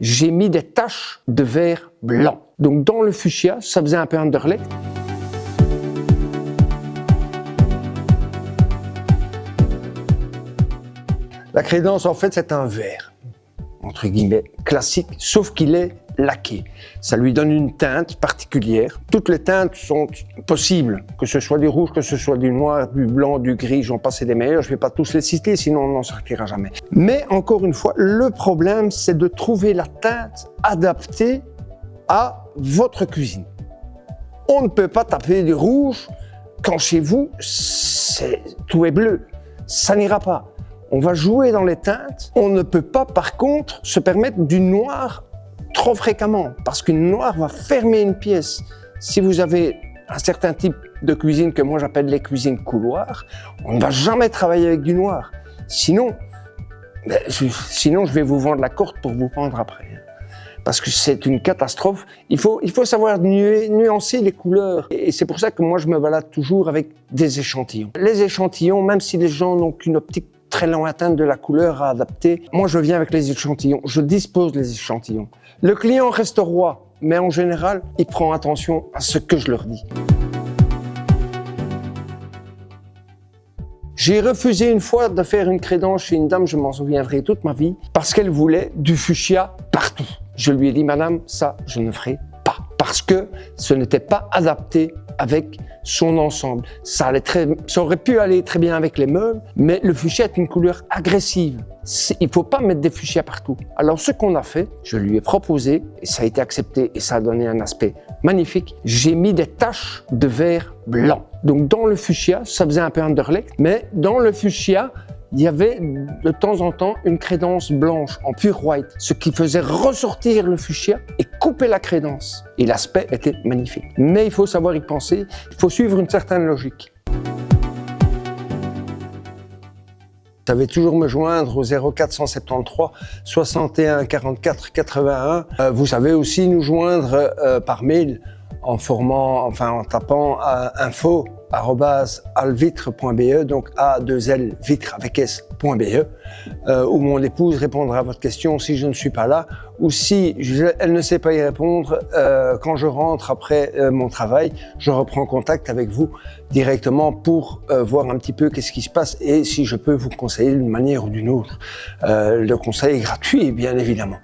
j'ai mis des taches de vert blanc. Donc dans le fuchsia, ça faisait un peu Anderlecht. La crédence, en fait, c'est un verre, entre guillemets, classique, sauf qu'il est laqué. Ça lui donne une teinte particulière. Toutes les teintes sont possibles, que ce soit du rouge, que ce soit du noir, du blanc, du gris, j'en passe des meilleurs. Je ne vais pas tous les citer, sinon on n'en sortira jamais. Mais encore une fois, le problème, c'est de trouver la teinte adaptée à votre cuisine. On ne peut pas taper du rouge quand chez vous, tout est bleu. Ça n'ira pas. On va jouer dans les teintes. On ne peut pas, par contre, se permettre du noir trop fréquemment, parce qu'une noire va fermer une pièce. Si vous avez un certain type de cuisine que moi j'appelle les cuisines couloirs, on ne va jamais travailler avec du noir. Sinon, je vais vous vendre la corde pour vous pendre après. Parce que c'est une catastrophe. Il faut savoir nuancer les couleurs. Et c'est pour ça que moi je me balade toujours avec des échantillons. Les échantillons, même si les gens n'ont qu'une optique très lointaine de la couleur à adapter, moi je viens avec les échantillons, je dispose des échantillons. Le client reste roi, mais en général, il prend attention à ce que je leur dis. J'ai refusé une fois de faire une crédence chez une dame, je m'en souviendrai toute ma vie, parce qu'elle voulait du fuchsia partout. Je lui ai dit, madame, ça, je ne ferai pas, parce que ce n'était pas adapté avec son ensemble. Ça aurait pu aller très bien avec les meubles, mais le fuchsia est une couleur agressive. Il ne faut pas mettre des fuchsias partout. Alors ce qu'on a fait, je lui ai proposé, et ça a été accepté, et ça a donné un aspect magnifique, j'ai mis des taches de vert blanc. Donc dans le fuchsia, ça faisait un peu Anderlecht, mais dans le fuchsia, il y avait de temps en temps une crédence blanche en pure white, ce qui faisait ressortir le fuchsia et couper la crédence. Et l'aspect était magnifique. Mais il faut savoir y penser, il faut suivre une certaine logique. Vous savez toujours me joindre au 0473 61 44 81. Vous savez aussi nous joindre par mail en tapant info@alvitre.be, donc A2L vitre avec S.be, où mon épouse répondra à votre question si je ne suis pas là, ou si elle ne sait pas y répondre, quand je rentre après mon travail, je reprends contact avec vous directement pour voir un petit peu qu'est-ce qui se passe et si je peux vous conseiller d'une manière ou d'une autre. Le conseil est gratuit, bien évidemment.